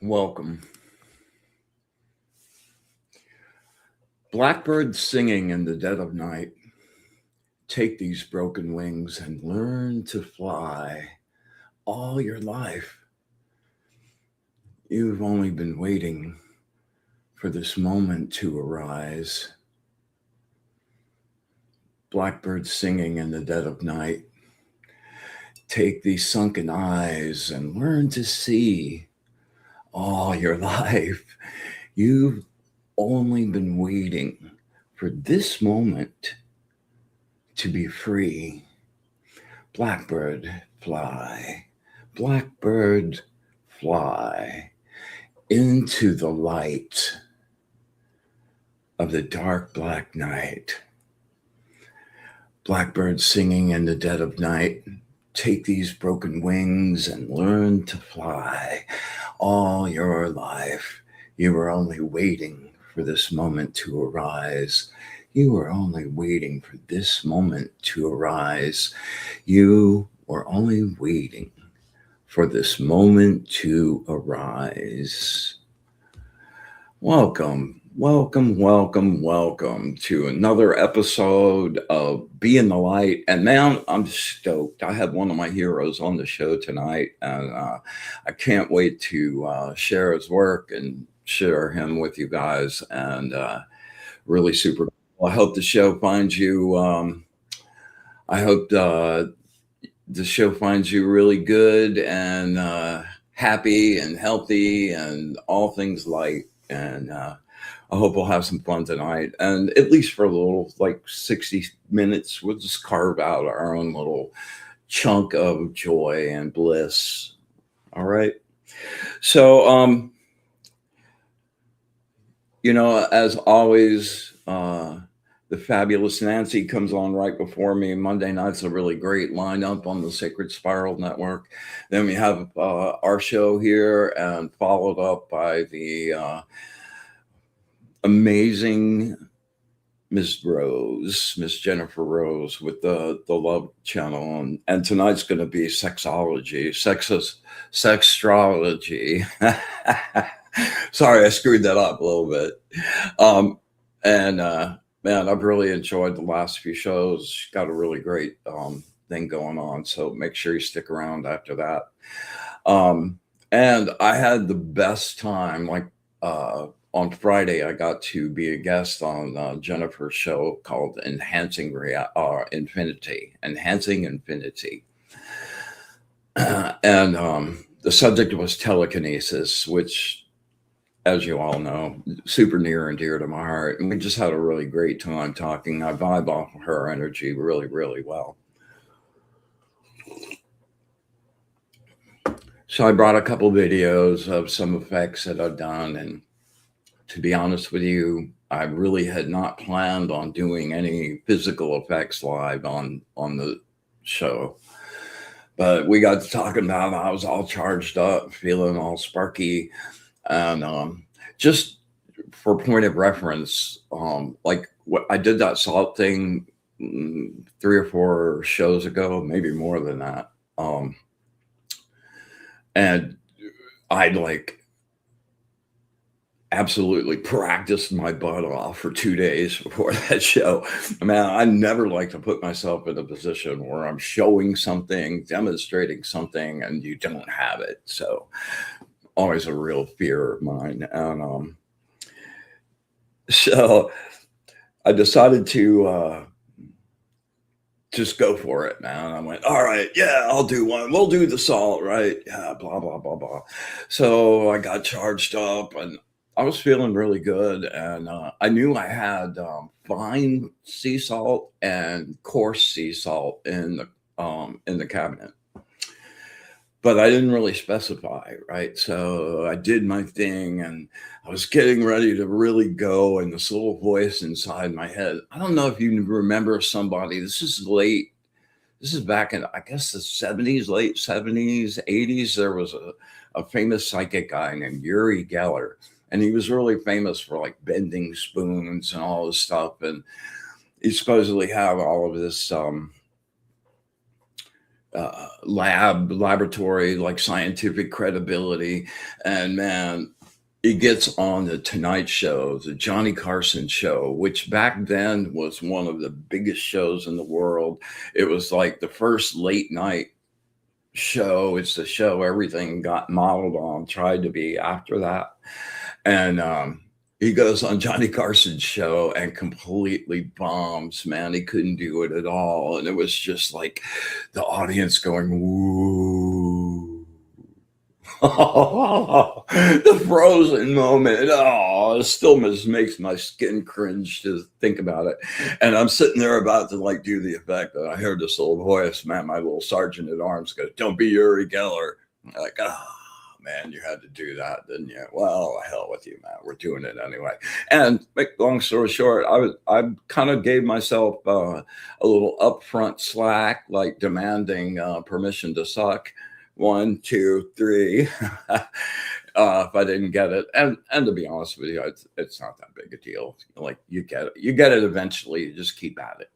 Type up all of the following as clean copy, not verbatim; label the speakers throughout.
Speaker 1: Welcome. Blackbirds singing in the dead of night. Take these broken wings and learn to fly all your life. You've only been waiting for this moment to arise. Blackbirds singing in the dead of night. Take these sunken eyes and learn to see all your life. You've only been waiting for this moment to be free. Blackbird, fly. Blackbird, fly into the light of the dark black night. Blackbird singing in the dead of night. Take these broken wings and learn to fly all your life. You were only waiting for this moment to arise. You were only waiting for this moment to arise. You were only waiting for this moment to arise. Welcome to another episode of Be in the Light. And man, I'm stoked. I had one of my heroes on the show tonight, and I can't wait to share his work and share him with you guys. And really super cool. I hope the show finds you. I hope the show finds you really good and happy and healthy and all things light. And I hope we'll have some fun tonight. And at least for a little, like 60 minutes, we'll just carve out our own little chunk of joy and bliss. All right. So, as always, the fabulous Nancy comes on right before me. Monday night's a really great lineup on the Sacred Spiral Network. Then we have our show here, and followed up by the amazing Miss Jennifer Rose with the Love Channel. And tonight's going to be sexology, sextrology. Sorry, I screwed that up a little bit. Man, I've really enjoyed the last few shows. She's got a really great thing going on. So make sure you stick around after that. And I had the best time, on Friday, I got to be a guest on Jennifer's show called Enhancing Infinity. And the subject was telekinesis, which, as you all know, super near and dear to my heart. And we just had a really great time talking. I vibe off of her energy really, really well. So I brought a couple videos of some effects that I've done, and to be honest with you, I really had not planned on doing any physical effects live on the show. But we got to talking about it. I was all charged up, feeling all sparky. And just for point of reference, what I did that salt thing 3 or 4 shows ago, maybe more than that. And I'd absolutely practiced my butt off for 2 days before that show. Man, I never like to put myself in a position where I'm showing something, demonstrating something, and you don't have it. So always a real fear of mine. And so I decided to just go for it, man. I went, all right, yeah, I'll do one. We'll do the salt, right? Yeah, blah, blah, blah, blah. So I got charged up and I was feeling really good. And I knew I had fine sea salt and coarse sea salt in the cabinet. But I didn't really specify, right? So I did my thing and I was getting ready to really go. And this little voice inside my head, I don't know if you remember somebody, this is late. This is back in, I guess, the 70s, late 70s, 80s. There was a famous psychic guy named Uri Geller. And he was really famous for like bending spoons and all this stuff. And he supposedly had all of this laboratory, like scientific credibility. And man, he gets on the Tonight Show, the Johnny Carson show, which back then was one of the biggest shows in the world. It was like the first late night show. It's the show everything got modeled on, tried to be after that. And he goes on Johnny Carson's show and completely bombs, man. He couldn't do it at all. And it was just like the audience going, woo. The frozen moment. Oh, it still makes my skin cringe to think about it. And I'm sitting there about to like do the effect. And I heard this little voice, man, my little sergeant at arms go, don't be Uri Geller. I'm like, man, you had to do that, didn't you? Well, hell with you, man. We're doing it anyway. And make long story short, I kind of gave myself a little upfront slack, like demanding permission to suck. 1, 2, 3. If I didn't get it, and to be honest with you, it's not that big a deal. Like you get it eventually. You just keep at it.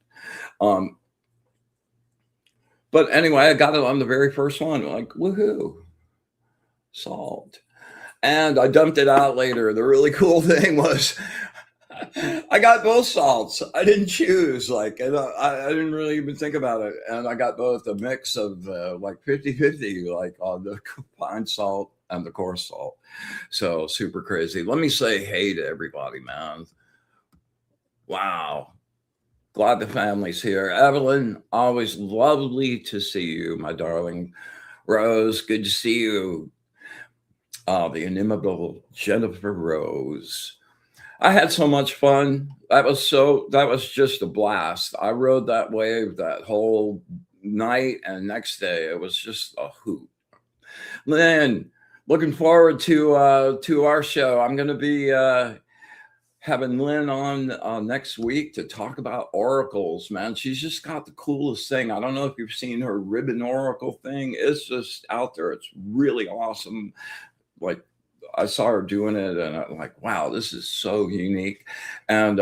Speaker 1: But anyway, I got it on the very first one. Like woohoo. Salt. And I dumped it out later. The really cool thing was I got both salts. I didn't choose, like, and I didn't really even think about it. And I got both a mix of like 50-50, like on the fine salt and the coarse salt. So super crazy. Let me say hey to everybody, man. Wow. Glad the family's here. Evelyn, always lovely to see you, my darling. Rose, good to see you. The inimitable Jennifer Rose. I had so much fun. That was just a blast. I rode that wave that whole night and next day. It was just a hoot. Lynn, looking forward to our show. I'm going to be having Lynn on next week to talk about oracles, man. She's just got the coolest thing. I don't know if you've seen her ribbon oracle thing. It's just out there. It's really awesome. Like I saw her doing it and I'm like, wow, this is so unique. And,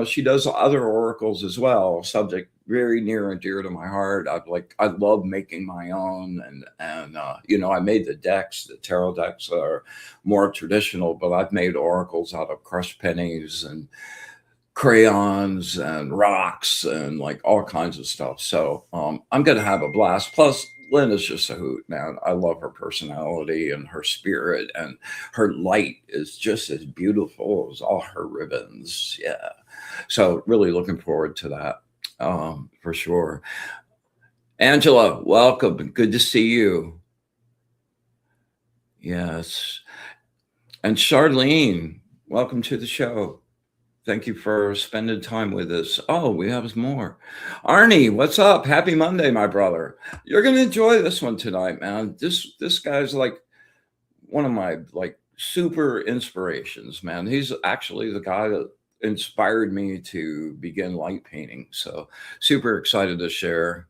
Speaker 1: she does other oracles as well, subject very near and dear to my heart. I love making my own. And I made the tarot decks that are more traditional, but I've made oracles out of crushed pennies and crayons and rocks and like all kinds of stuff. So I'm going to have a blast. Plus, Lynn is just a hoot, man. I love her personality and her spirit, and her light is just as beautiful as all her ribbons. Yeah. So really looking forward to that for sure. Angela, welcome. Good to see you. Yes. And Charlene, welcome to the show. Thank you for spending time with us. Oh, we have more. Arnie, what's up? Happy Monday, my brother. You're going to enjoy this one tonight, man. This guy's like one of my like super inspirations, man. He's actually the guy that inspired me to begin light painting. So super excited to share.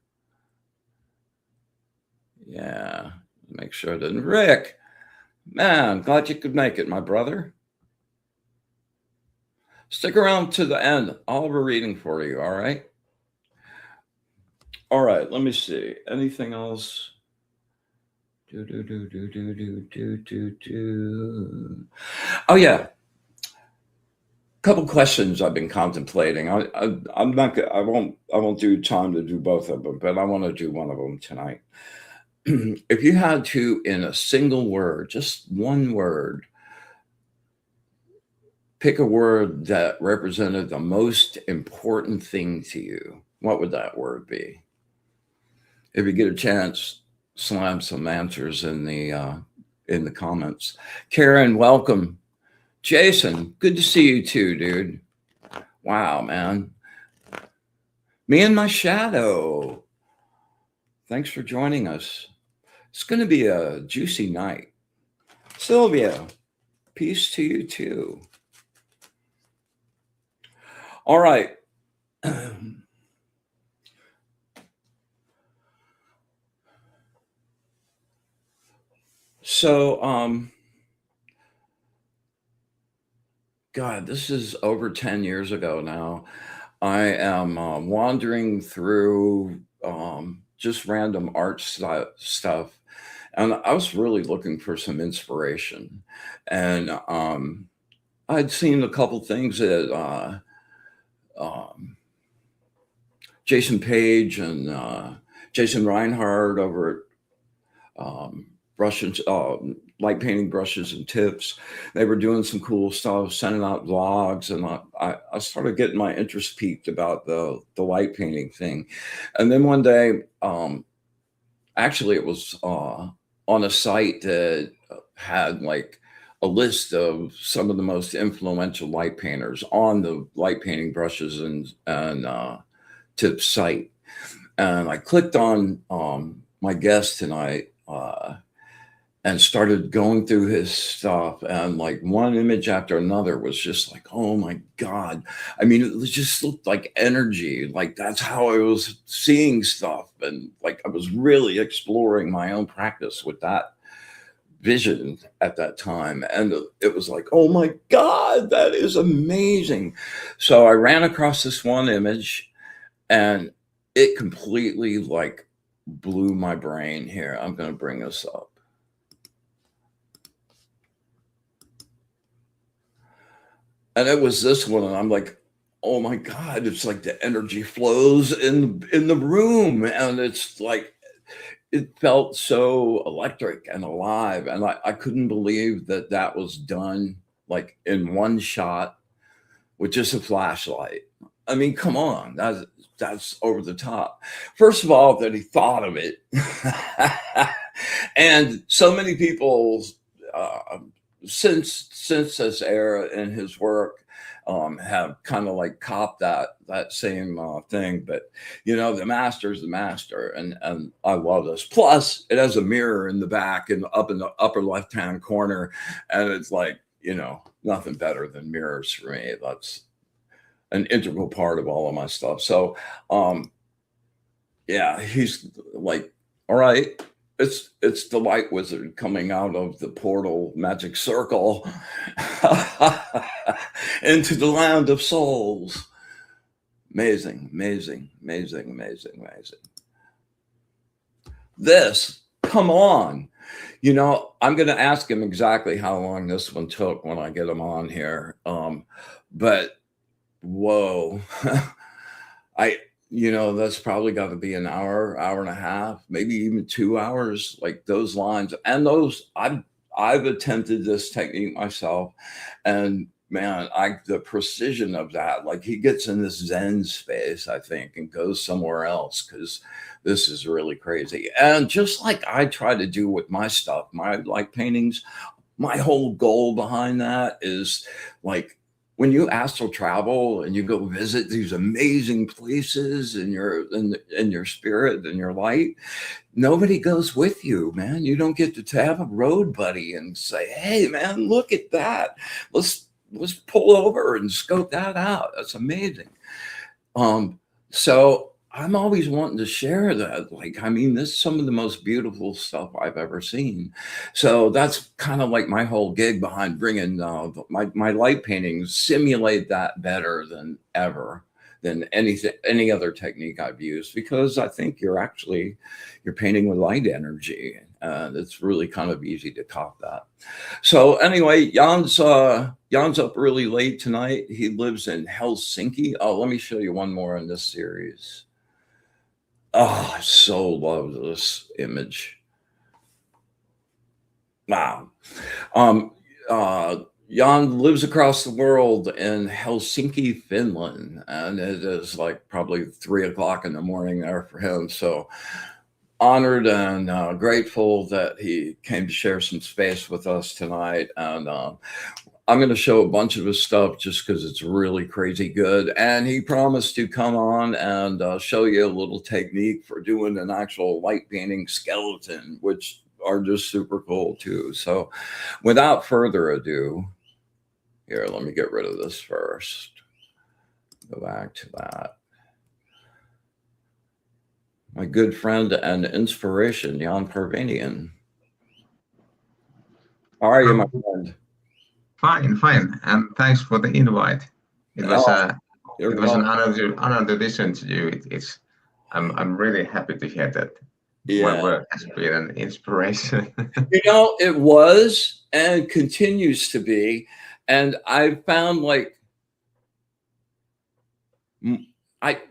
Speaker 1: Yeah, make sure that Rick, man, glad you could make it, my brother. Stick around to the end. I'll have a reading for you, all right? All right, let me see. Anything else? Oh, yeah. Couple questions I've been contemplating. I won't do time to do both of them, but I want to do one of them tonight. If you had to, in a single word, just one word, pick a word that represented the most important thing to you. What would that word be? If you get a chance, slam some answers in the comments. Karen, welcome. Jason, good to see you too, dude. Wow, man. Me and my shadow. Thanks for joining us. It's going to be a juicy night. Sylvia, peace to you too. All right. So, God, this is over 10 years ago now. I am wandering through just random art stuff, and I was really looking for some inspiration. And I'd seen a couple things that um, Jason Page and Jason Reinhardt over at brushes, light painting brushes and tips. They were doing some cool stuff, sending out vlogs, and I started getting my interest piqued about the light painting thing. And then one day, actually, it was on a site that had like a list of some of the most influential light painters on the light painting brushes and tips site. And I clicked on my guest tonight. And started going through his stuff, and like one image after another was just like, oh my God. I mean, it just looked like energy. Like that's how I was seeing stuff. And like I was really exploring my own practice with that vision at that time. And it was like, oh my God, that is amazing. So I ran across this one image and it completely like blew my brain. Here, I'm going to bring this up. And it was this one, and I'm like, oh my God, it's like the energy flows in the room. And it's like it felt so electric and alive. And I couldn't believe that that was done like in one shot with just a flashlight. I mean, come on, that's over the top. First of all, that he thought of it. And so many people since this era in his work have kind of like copped that same thing. But you know, the master's the master, and I love this. Plus, it has a mirror in the back and up in the upper left hand corner, and it's like, you know, nothing better than mirrors for me. That's an integral part of all of my stuff. So yeah, he's like, all right, it's the light wizard coming out of the portal magic circle into the land of souls. Amazing, amazing, amazing, amazing, amazing. This, come on. You know, I'm going to ask him exactly how long this one took when I get him on here. But whoa, you know, that's probably got to be an hour, hour and a half, maybe even 2 hours, like those lines. And those, I've attempted this technique myself, and man, the precision of that, like he gets in this Zen space, I think, and goes somewhere else, because this is really crazy. And just like I try to do with my stuff, my like paintings, my whole goal behind that is like, when you astral travel and you go visit these amazing places in your spirit and your light, nobody goes with you, man. You don't get to have a road buddy and say, hey man, look at that. Let's pull over and scope that out. That's amazing. So I'm always wanting to share that. Like, I mean, this is some of the most beautiful stuff I've ever seen. So that's kind of like my whole gig behind bringing my light paintings simulate that better than ever, than any other technique I've used, because I think you're painting with light energy. It's really kind of easy to cop that. So anyway, Jan's up really late tonight. He lives in Helsinki. Oh, let me show you one more in this series. Oh, I so love this image. Wow. Jan lives across the world in Helsinki, Finland, and it is like probably 3 o'clock in the morning there for him. So honored and grateful that he came to share some space with us tonight. And I'm going to show a bunch of his stuff just because it's really crazy good. And he promised to come on and show you a little technique for doing an actual light painting skeleton, which are just super cool too. So without further ado, here, let me get rid of this first. Go back to that. My good friend and inspiration, Janne Parviainen. How are you, my friend?
Speaker 2: Fine, and thanks for the invite. It was an honor to listen to you. I'm really happy to hear that my work has been an inspiration.
Speaker 1: It was and continues to be, and I found like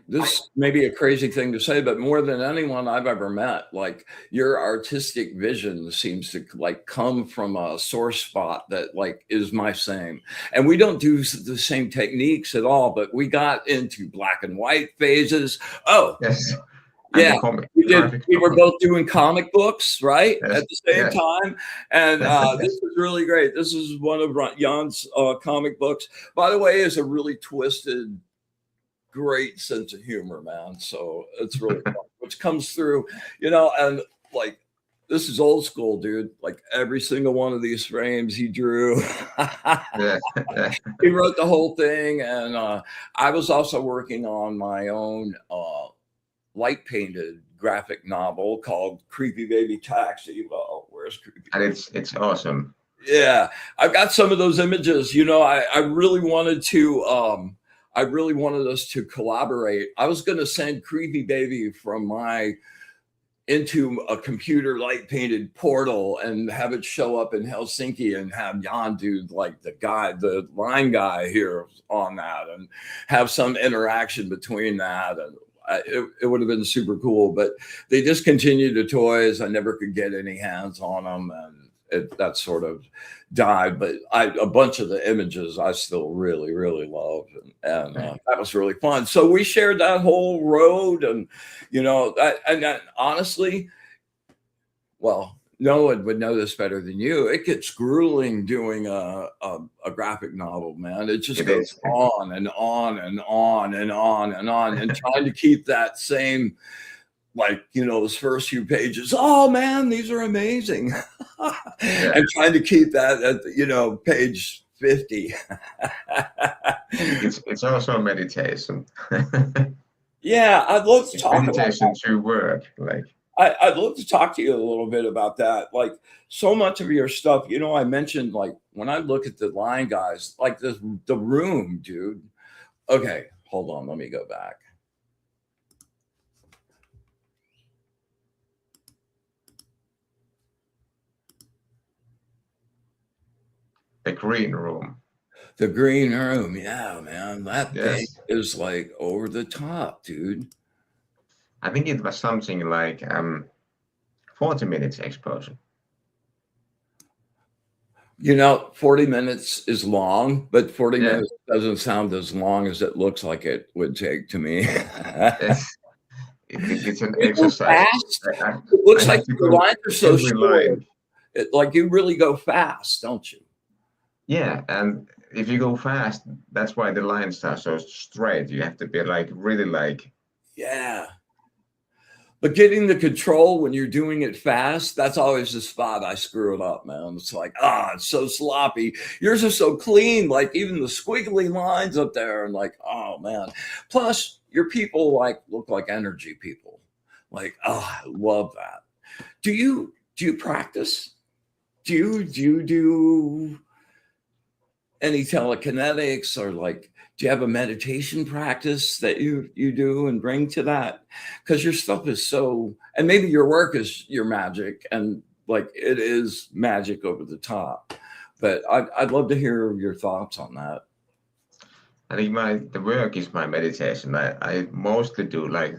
Speaker 1: this may be a crazy thing to say, but more than anyone I've ever met, like your artistic vision seems to like come from a sore spot that like is my same. And we don't do the same techniques at all, but we got into black and white phases. Oh,
Speaker 2: yes.
Speaker 1: Yeah, we were both doing comic books, right?
Speaker 2: Yes.
Speaker 1: At the same time. And this is really great. This is one of Jan's comic books. By the way, is a really twisted, great sense of humor, man. So it's really fun, which comes through, and like, this is old school, dude. Like every single one of these frames he drew. He wrote the whole thing. And I was also working on my own light painted graphic novel called Creepy Baby Taxi. Well, where's Creepy?
Speaker 2: And it's awesome.
Speaker 1: Yeah, I've got some of those images. I really wanted to I really wanted us to collaborate. I was going to send Creepy Baby from into a computer light painted portal and have it show up in Helsinki and have Jan do like the line guy here on that and have some interaction between that. And it would have been super cool, but they discontinued the toys. I never could get any hands on them, and that sort of died. But a bunch of the images I still really, really love, and that was really fun. So we shared that whole road, and honestly, well, no one would know this better than you. It gets grueling doing a graphic novel, man. It just goes on and on and on and on and on, and trying to keep that same, like, those first few pages. Oh man, these are amazing. And trying to keep that at page 50.
Speaker 2: It's also meditation.
Speaker 1: Yeah, I'd love to talk
Speaker 2: meditation about to work. Like
Speaker 1: I'd love to talk to you a little bit about that. Like so much of your stuff, I mentioned like when I look at the line guys, like the room, dude. Okay, hold on, let me go back.
Speaker 2: The green room.
Speaker 1: The green room, yeah, man. That thing is like over the top, dude.
Speaker 2: I think it was something like 40 minutes exposure.
Speaker 1: 40 minutes is long, but 40 minutes doesn't sound as long as it looks like it would take to me.
Speaker 2: It's an exercise.
Speaker 1: It looks like the lines are so short. Like you really go fast, don't you?
Speaker 2: Yeah, and if you go fast, that's why the lines are so straight. You have to be like really like.
Speaker 1: Yeah. But getting the control when you're doing it fast, that's always the spot I screw it up, man. It's like, it's so sloppy. Yours are so clean, like even the squiggly lines up there, and like, oh man. Plus, your people like look like energy people. Like, I love that. Do you practice? Do you do any telekinetics, or like, do you have a meditation practice that you do and bring to that? Because your stuff is so, and maybe your work is your magic, and like it is magic over the top. But I'd love to hear your thoughts on that.
Speaker 2: I think the work is my meditation. I mostly do like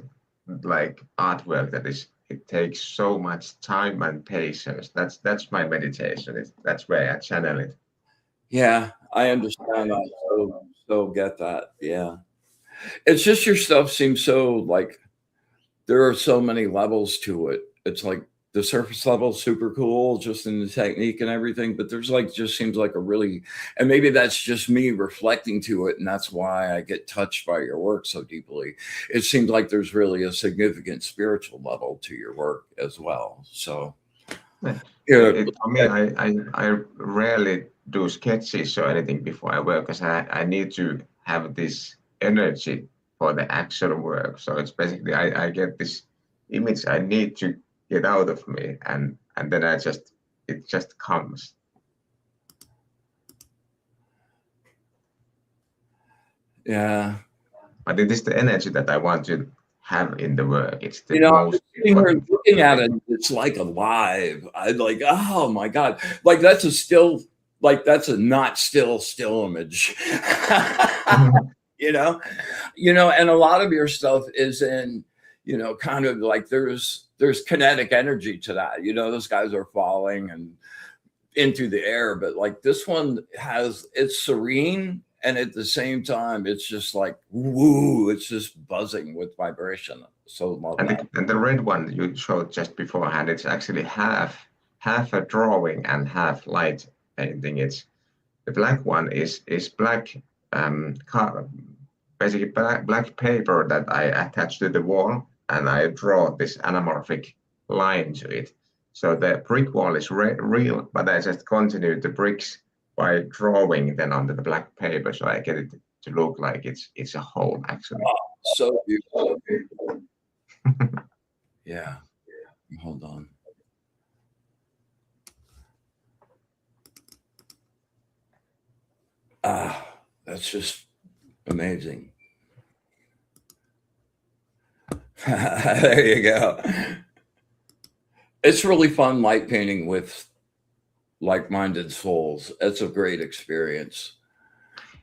Speaker 2: artwork that it takes so much time and patience. That's my meditation. That's where I channel it.
Speaker 1: Yeah, I understand. I so get that. Yeah. It's just your stuff seems so like there are so many levels to it. It's like the surface level is super cool just in the technique and everything, but there's like just seems like a really, and maybe that's just me reflecting to it, and that's why I get touched by your work so deeply. It seems like there's really a significant spiritual level to your work as well. So
Speaker 2: Yeah.
Speaker 1: yeah,
Speaker 2: For me, I rarely do sketches or anything before I work because I need to have this energy for the actual work. So it's basically I get this image I need to get out of me, and then it just comes.
Speaker 1: yeah.
Speaker 2: But it is the energy that I want to have in the work. It's the
Speaker 1: I'm
Speaker 2: most
Speaker 1: just sitting here
Speaker 2: important
Speaker 1: looking
Speaker 2: thing.
Speaker 1: at it. It's like alive. I like, oh my God. Like that's a still, like that's a not still image. you know, and a lot of your stuff is in, kind of like there's kinetic energy to that. Those guys are falling and into the air, but like this one it's serene, and at the same time it's just like woo, it's just buzzing with vibration. So love that.
Speaker 2: And the red one you showed just beforehand, it's actually half a drawing and half light painting. It's the black one is black, basically black paper that I attach to the wall, and I draw this anamorphic line to it. So the brick wall is real, but I just continue the bricks by drawing then onto the black paper, so I get it to look like it's a whole actually.
Speaker 1: So beautiful. Yeah, hold on. That's just amazing. There you go. It's really fun light painting with like-minded souls. It's a great experience.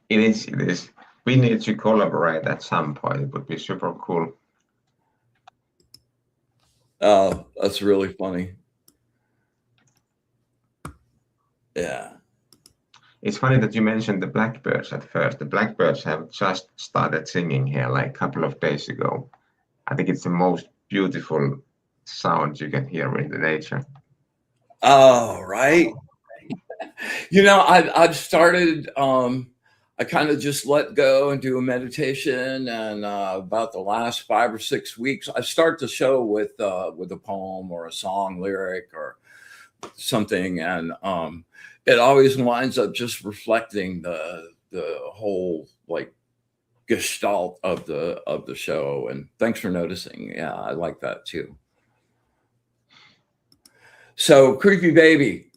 Speaker 2: It is. It is. We need to collaborate at some point. It would be super cool.
Speaker 1: Oh, that's really funny. Yeah.
Speaker 2: It's funny that you mentioned the blackbirds at first. The blackbirds have just started singing here like a couple of days ago. I think it's the most beautiful sound you can hear in the nature.
Speaker 1: Oh, right. I've started. I kind of just let go and do a meditation, and about the last 5 or 6 weeks, I start the show with a poem or a song lyric or something, and it always winds up just reflecting the whole like gestalt of the show. And thanks for noticing. Yeah, I like that too. So Creepy Baby.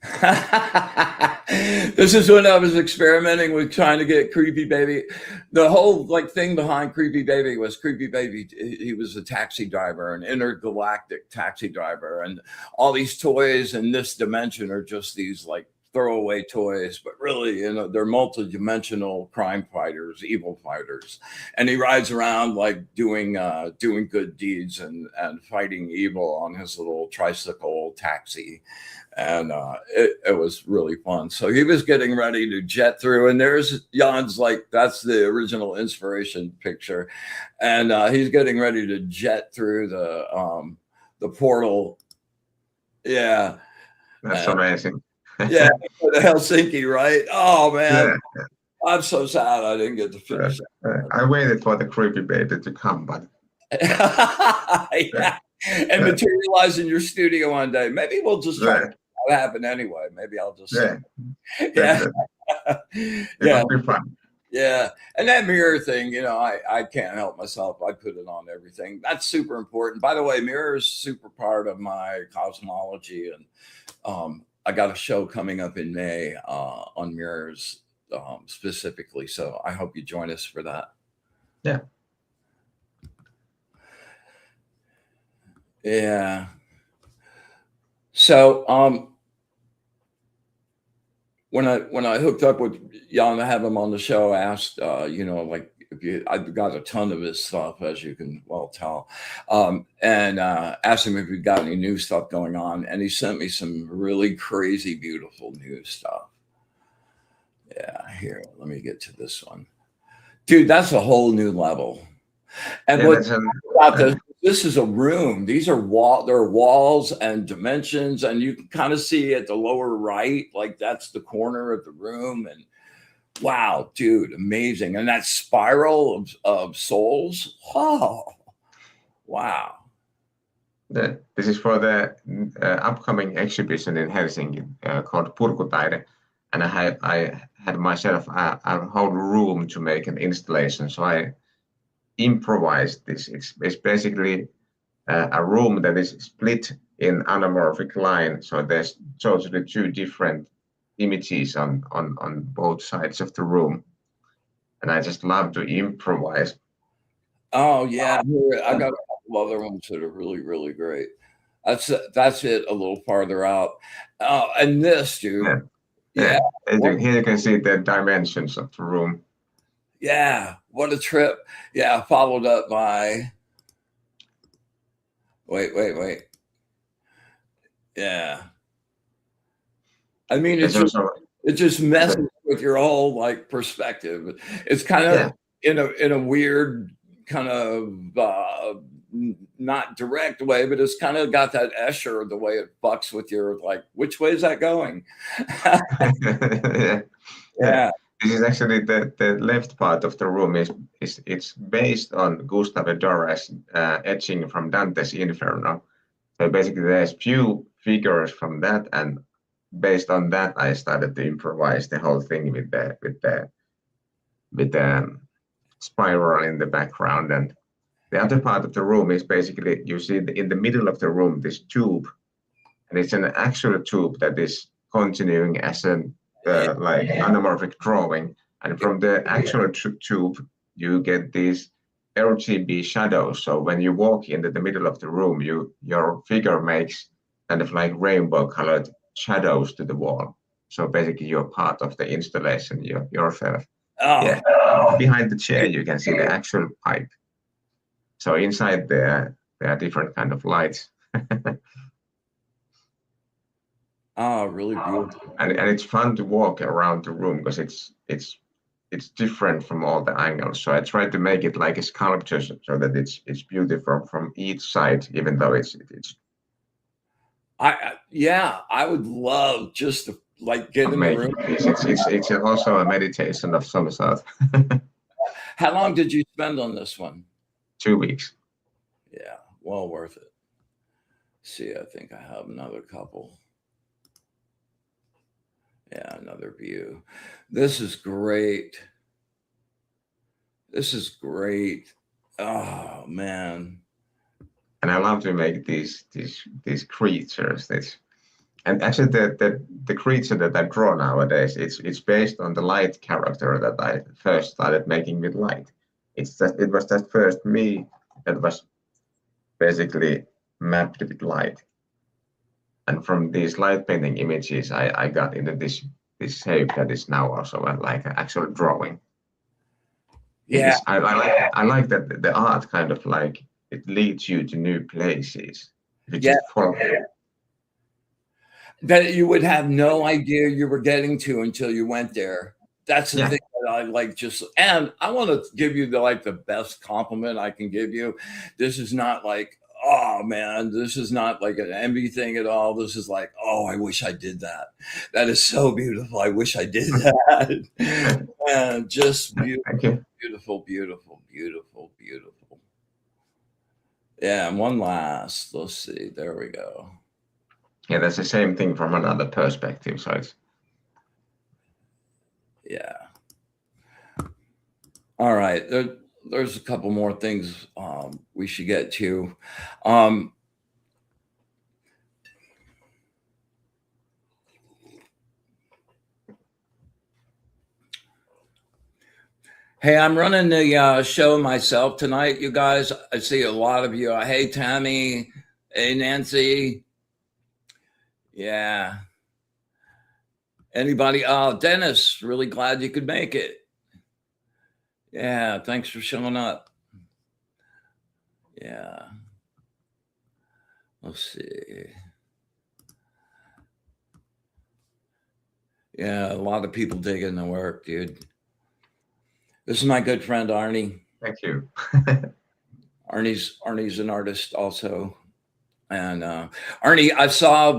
Speaker 1: This is when I was experimenting with trying to get Creepy Baby. The whole like thing behind Creepy Baby was Creepy Baby. He was a taxi driver, an intergalactic taxi driver, and all these toys in this dimension are just these like throwaway toys, but really, they're multi-dimensional crime fighters, evil fighters. And he rides around like doing good deeds and fighting evil on his little tricycle taxi. And it was really fun. So he was getting ready to jet through, and there's Jan's like, that's the original inspiration picture. And he's getting ready to jet through the portal. Yeah.
Speaker 2: That's amazing.
Speaker 1: Yeah, to Helsinki, right? Oh man,
Speaker 2: Yeah.
Speaker 1: I'm so sad I didn't get to finish it.
Speaker 2: I waited for the Creepy Baby to come, but
Speaker 1: yeah, and materialize in your studio one day. Maybe we'll just try to happen anyway. Maybe I'll just yeah,
Speaker 2: It'll be fun.
Speaker 1: Yeah, and that mirror thing, I can't help myself. I put it on everything. That's super important. By the way, mirror is super part of my cosmology, and I got a show coming up in May on mirrors specifically. So I hope you join us for that.
Speaker 2: Yeah.
Speaker 1: Yeah. So when I hooked up with Jan to have him on the show, I asked, like I've got a ton of his stuff, as you can well tell, and asked him if he got any new stuff going on, and he sent me some really crazy, beautiful new stuff. Yeah, here, let me get to this one. Dude, that's a whole new level. And what about this is a room. These are there are walls and dimensions, and you can kind of see at the lower right, like that's the corner of the room. And wow, dude, amazing. And that spiral of souls. Oh, wow.
Speaker 2: This is for the upcoming exhibition in Helsinki called Purkutaide. And I had myself a whole room to make an installation. So I improvised this. It's basically a room that is split in anamorphic line. So there's totally two different images on both sides of the room. And I just love to improvise.
Speaker 1: Oh yeah, I got a couple other ones that are really, really great. That's it a little farther out. And this, dude.
Speaker 2: Yeah. Here you can see the dimensions of the room.
Speaker 1: Yeah, what a trip. Yeah, followed up by wait. Yeah. I mean, it just messes with your whole like perspective. It's kind of in a weird kind of not direct way, but it's kind of got that Escher, the way it fucks with your like, which way is that going?
Speaker 2: Yeah. This is actually the left part of the room it's based on Gustave Doré's etching from Dante's Inferno. So basically there's few figures from that, and based on that I started to improvise the whole thing with the spiral in the background. And the other part of the room is basically, you see in the middle of the room this tube, and it's an actual tube that is continuing as an like anamorphic drawing, and from the actual tube you get these RGB shadows. So when you walk into the middle of the room, your figure makes kind of like rainbow colored shadows to the wall. So basically you're part of the installation yourself.
Speaker 1: Oh.
Speaker 2: Yeah. Behind the chair you can see the actual pipe. So inside there are different kind of lights.
Speaker 1: Oh, really beautiful.
Speaker 2: And it's fun to walk around the room because it's different from all the angles. So I tried to make it like a sculpture so that it's beautiful from each side, even though it's.
Speaker 1: I would love just to like get in the room.
Speaker 2: It's also a meditation of some sort.
Speaker 1: How long did you spend on this one?
Speaker 2: 2 weeks.
Speaker 1: Yeah, well worth it. See, I think I have another couple. Yeah, another view. This is great. This is great. Oh man.
Speaker 2: And I love to make these creatures. And actually the creature that I draw nowadays, it's based on the light character that I first started making with light. It was just first me that was basically mapped with light. And from these light painting images, I got into this shape that is now also like an actual drawing.
Speaker 1: Yeah,
Speaker 2: I like that the art kind of like it leads you to new places. You just follow it.
Speaker 1: That you would have no idea you were getting to until you went there. That's the thing that I like. And I want to give you the best compliment I can give you. This is not like, oh man, this is not like an envy thing at all. This is like, oh, I wish I did that. That is so beautiful. I wish I did that. And just beautiful, beautiful. Yeah, and one last. Let's see. There we go.
Speaker 2: Yeah, that's the same thing from another perspective. So it's.
Speaker 1: Yeah. All right. There's a couple more things we should get to. Hey, I'm running the show myself tonight, you guys. I see a lot of you. Hey, Tammy. Hey, Nancy. Yeah. Anybody? Oh, Dennis, really glad you could make it. Yeah, thanks for showing up. Yeah. Let's see. Yeah, a lot of people digging the work, dude. This is my good friend Arnie.
Speaker 2: Thank you.
Speaker 1: Arnie's an artist also, and Arnie, I saw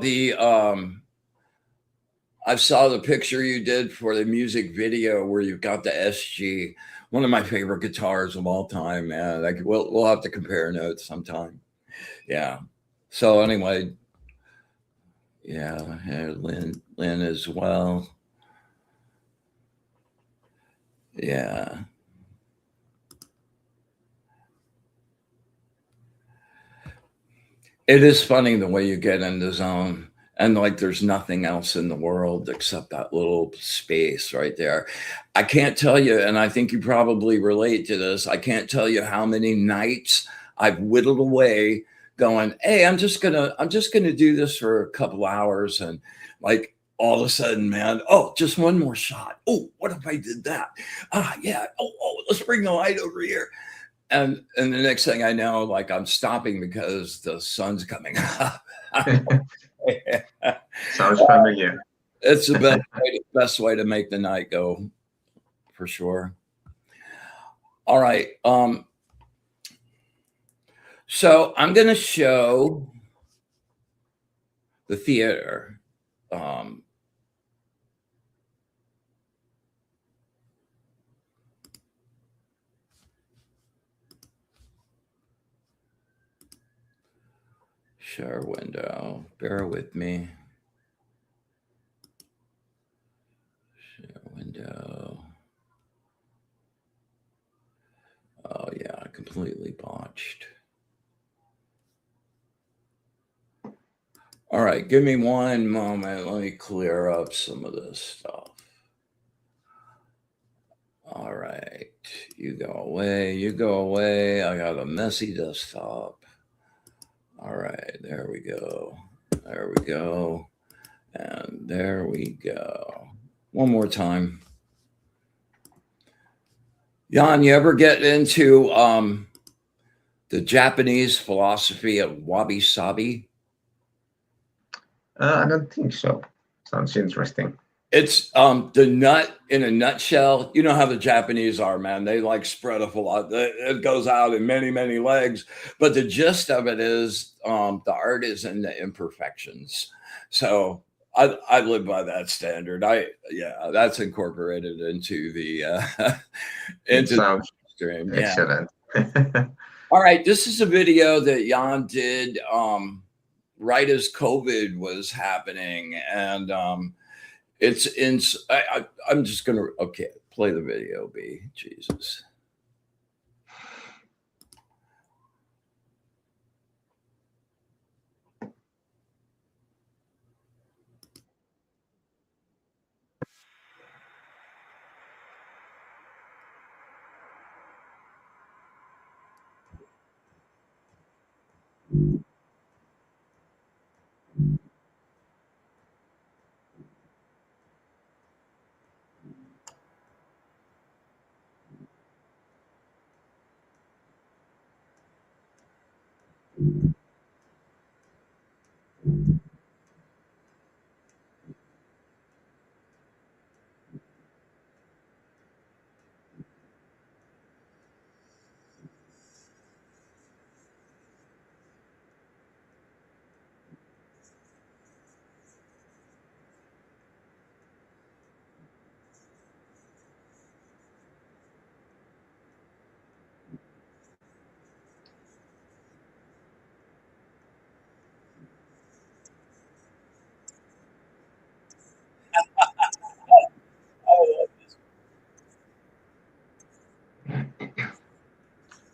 Speaker 1: the picture you did for the music video where you've got the SG, one of my favorite guitars of all time, man. Like we'll have to compare notes sometime. Yeah. So anyway, yeah, Lynn as well. Yeah. It is funny the way you get in the zone and like there's nothing else in the world except that little space right there. I can't tell you, and I think you probably relate to this. I can't tell you how many nights I've whittled away going, hey, I'm just gonna do this for a couple hours, and like all of a sudden, man, oh, just one more shot. Oh, what if I did that? Ah, yeah. Oh, let's bring the light over here. And the next thing I know, like I'm stopping because the sun's coming up.
Speaker 2: Sounds familiar.
Speaker 1: It's the best way to make the night go, for sure. All right. So I'm going to show the theater. Share window. Bear with me. Share window. Oh yeah, completely botched. All right, give me one moment. Let me clear up some of this stuff. All right, you go away. You go away. I got a messy desktop. All right, there we go. There we go. And there we go. One more time. Jan, you ever get into the Japanese philosophy of wabi-sabi?
Speaker 2: I don't think so. Sounds interesting.
Speaker 1: It's the nut in a nutshell. You know how the Japanese are, man. They like spread a lot. It goes out in many, many legs. But the gist of it is the art is in the imperfections. So I live by that standard. That's incorporated into the into the stream.
Speaker 2: Excellent.
Speaker 1: Yeah. All right, this is a video that Jan did right as COVID was happening, and it's in. I'm just gonna play the video. B. Jesus.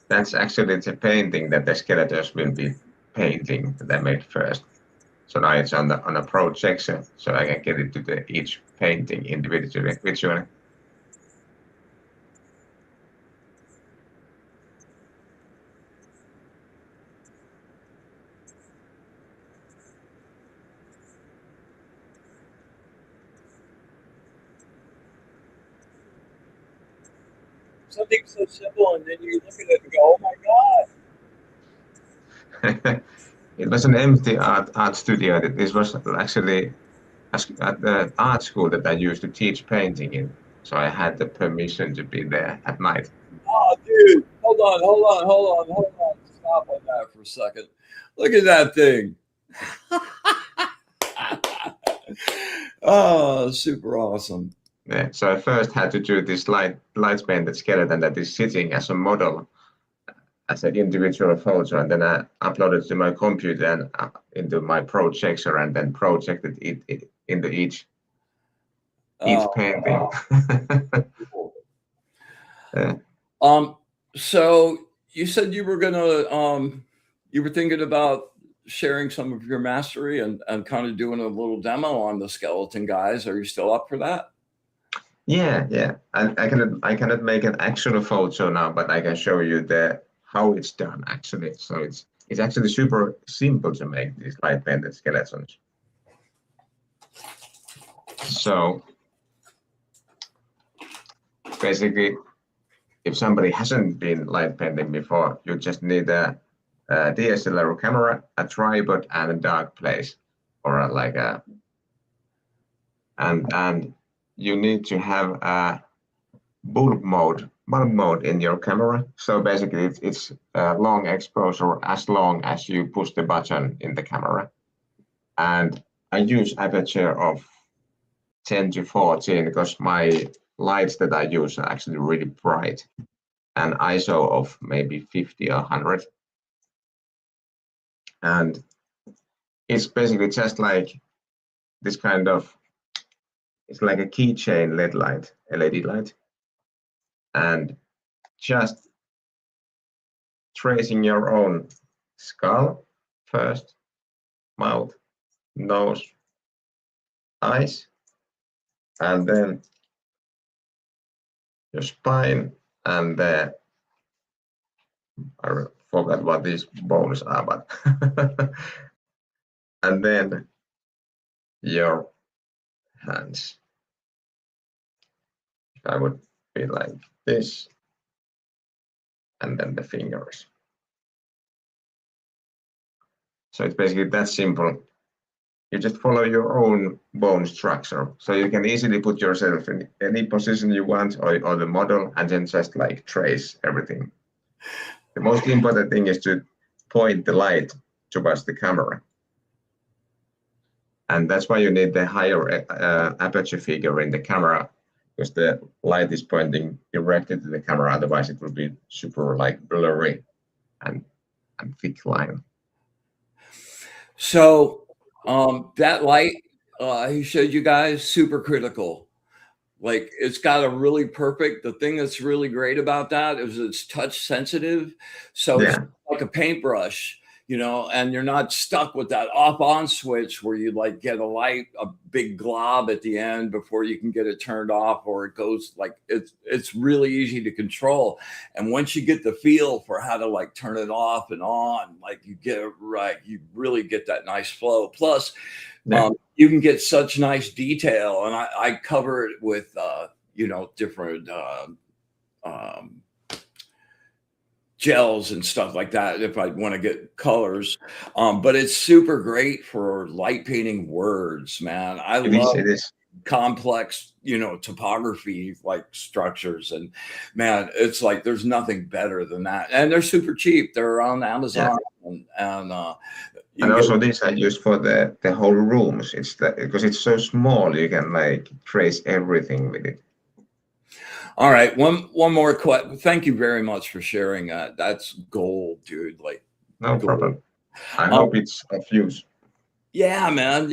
Speaker 2: That's actually the painting that the skeletons will be painting that I made first. So now it's on a projection, so I can get it to each painting individually. Visually.
Speaker 1: Something so simple, and then you look at it and go, "Oh my
Speaker 2: God!" It was an empty art studio. This was actually at the art school that I used to teach painting in. So I had the permission to be there at night.
Speaker 1: Oh, dude, hold on. Stop on that for a second. Look at that thing. Oh, super awesome.
Speaker 2: Yeah. So I first had to do this light painted skeleton that is sitting as a model, as an individual photo, and then I uploaded to my computer and into my projector, and then projected it into each painting.
Speaker 1: Cool.
Speaker 2: Yeah.
Speaker 1: So you said you were gonna you were thinking about sharing some of your mastery and kind of doing a little demo on the skeleton guys. Are you still up for that?
Speaker 2: Yeah. I cannot make an actual photo now, but I can show you how it's done actually. So it's actually super simple to make these light painted skeletons. So basically, if somebody hasn't been light painting before, you just need a DSLR camera, a tripod, and a dark place, or and you need to have a bulb mode in your camera. So basically, it's a long exposure as long as you push the button in the camera. And I use aperture of 10 to 14 because my lights that I use are actually really bright, and ISO of maybe 50 or 100. And it's basically just like this kind of, it's like a keychain LED light. And just tracing your own skull first, mouth, nose, eyes, and then your spine, and I forgot what these bones are, but and then your hands. I would be like this, and then the fingers. So it's basically that simple. You just follow your own bone structure. So you can easily put yourself in any position you want, or the model, and then just like trace everything. The most important thing is to point the light towards the camera. And that's why you need the higher aperture figure in the camera, because the light is pointing directly to the camera. Otherwise, it will be super like blurry and thick line.
Speaker 1: So that light he showed you guys, super critical. Like it's got a really perfect, the thing that's really great about that is it's touch sensitive. So it's like a paintbrush, and you're not stuck with that off on switch where you like get a big glob at the end before you can get it turned off, or it goes like it's really easy to control. And once you get the feel for how to like turn it off and on, like you get it right, you really get that nice flow. Plus, you can get such nice detail, and I cover it with different gels and stuff like that if I want to get colors. But it's super great for light painting words, man. I love complex, topography like structures, and man, it's like there's nothing better than that. And they're super cheap. They're on Amazon, and
Speaker 2: also these are used for the whole rooms. It's because it's so small, you can like trace everything with it.
Speaker 1: All right, one more question. Thank you very much for sharing that. That's gold, dude. Like,
Speaker 2: no problem. I hope it's of use.
Speaker 1: Yeah, man.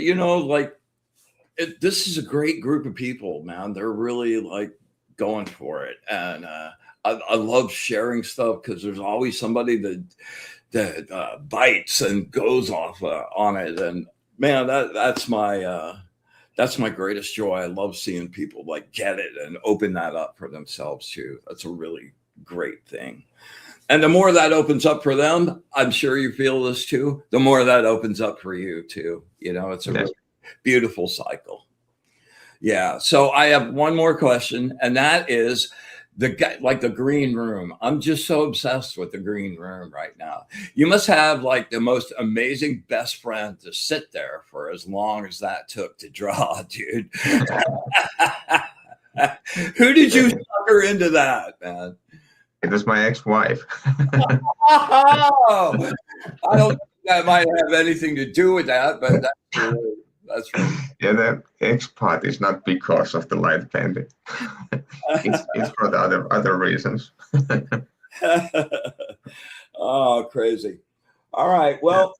Speaker 1: This is a great group of people, man. They're really like going for it, and I love sharing stuff because there's always somebody that bites and goes off on it, and man, that's my greatest joy. I love seeing people like get it and open that up for themselves too. That's a really great thing. And the more that opens up for them, I'm sure you feel this too, the more that opens up for you too. It's a really beautiful cycle. Yeah. So I have one more question, and that is, The guy, like the green room. I'm just so obsessed with the green room right now. You must have like the most amazing best friend to sit there for as long as that took to draw, dude. Who did you sucker into that, man?
Speaker 2: It was my ex-wife.
Speaker 1: Oh, I don't think that might have anything to do with that, but that's really.
Speaker 2: Yeah, the X part is not because of the light painting. it's for the other reasons.
Speaker 1: Oh, crazy. All right. Well,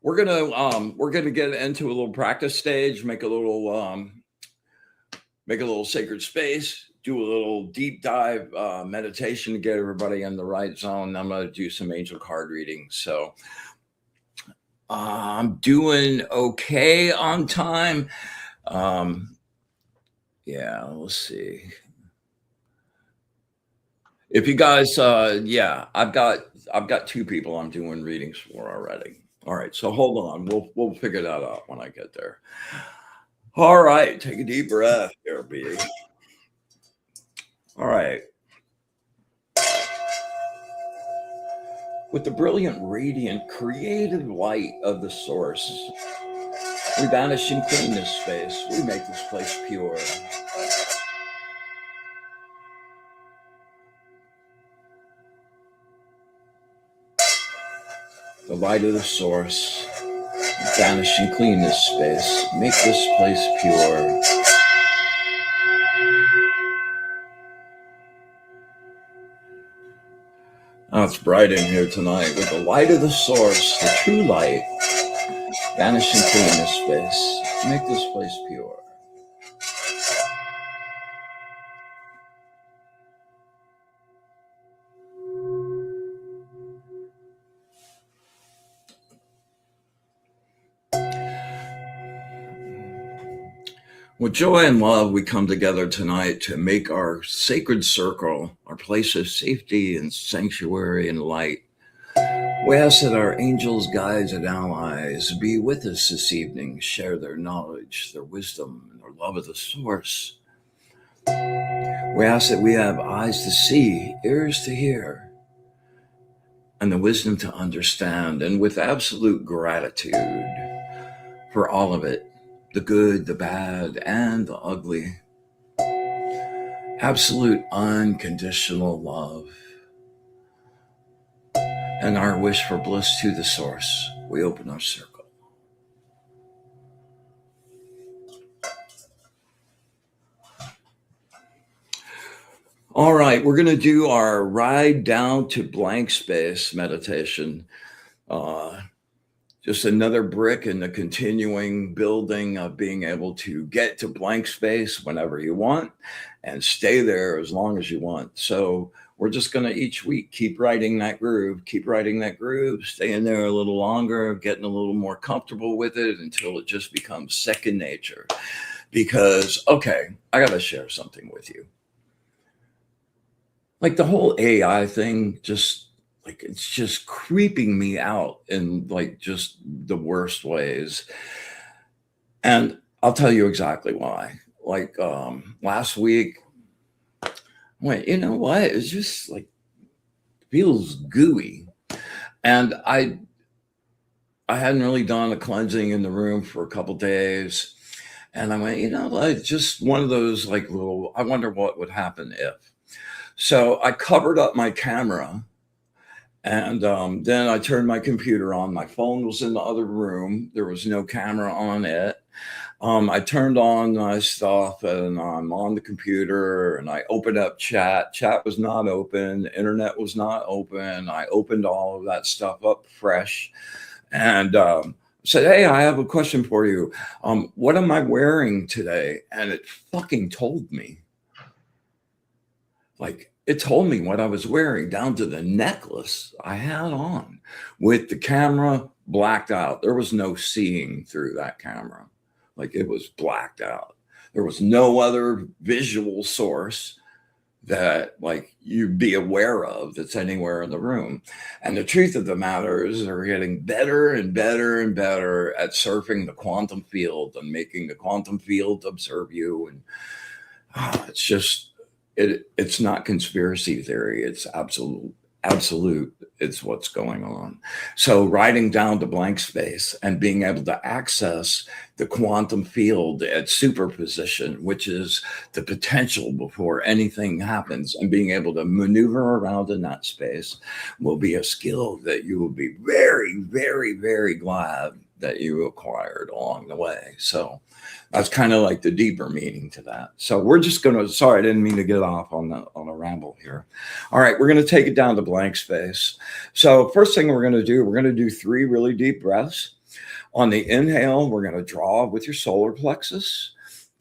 Speaker 1: we're gonna get into a little practice stage, make a little sacred space, do a little deep dive meditation to get everybody in the right zone. I'm gonna do some angel card reading. So I'm doing okay on time. Yeah, let's see. If you guys, yeah, I've got 2 people I'm doing readings for already. All right, so hold on. We'll figure that out when I get there. All right, take a deep breath here, B. All right. With the brilliant, radiant, creative light of the source, we banish and clean this space. We make this place pure. The light of the source, banish and clean this space. Make this place pure. Oh, it's bright in here tonight. With the light of the source, the true light, banish and clean this space. Make this place pure. With joy and love, we come together tonight to make our sacred circle our place of safety and sanctuary and light. We ask that our angels, guides, and allies be with us this evening, share their knowledge, their wisdom, and their love of the source. We ask that we have eyes to see, ears to hear, and the wisdom to understand, and with absolute gratitude for all of it, the good, the bad, and the ugly. Absolute unconditional love. And our wish for bliss to the source. We open our circle. All right, we're going to do our ride down to blank space meditation. Just another brick in the continuing building of being able to get to blank space whenever you want and stay there as long as you want. So we're just going to each week keep riding that groove, staying there a little longer, getting a little more comfortable with it until it just becomes second nature. Because, okay, I got to share something with you. Like the whole AI thing, it's just creeping me out in like just the worst ways. And I'll tell you exactly why. Like last week, I went, you know what? It's just like feels gooey. And I hadn't really done a cleansing in the room for a couple days. And I went, you know, like just one of those like little, I wonder what would happen if. So I covered up my camera. And then I turned my computer on. My phone was in the other room. There was no camera on it. I turned on my stuff and I'm on the computer and I opened up chat. Chat was not open. The internet was not open. I opened all of that stuff up fresh and said, hey, I have a question for you. What am I wearing today? And it fucking told me. Like, it told me what I was wearing down to the necklace I had on with the camera blacked out. There was no seeing through that camera. Like it was blacked out. There was no other visual source that like you'd be aware of that's anywhere in the room. And the truth of the matter is they're getting better and better and better at surfing the quantum field and making the quantum field observe you. And it's just, it's not conspiracy theory. It's absolute. It's what's going on. So writing down the blank space and being able to access the quantum field at superposition, which is the potential before anything happens, and being able to maneuver around in that space will be a skill that you will be very, very, very glad that you acquired along the way. So that's kind of like the deeper meaning to that. So we're just going to, sorry, I didn't mean to get off on a ramble here. All right, we're going to take it down to blank space. So first thing we're going to do 3 really deep breaths. On the inhale, we're going to draw with your solar plexus,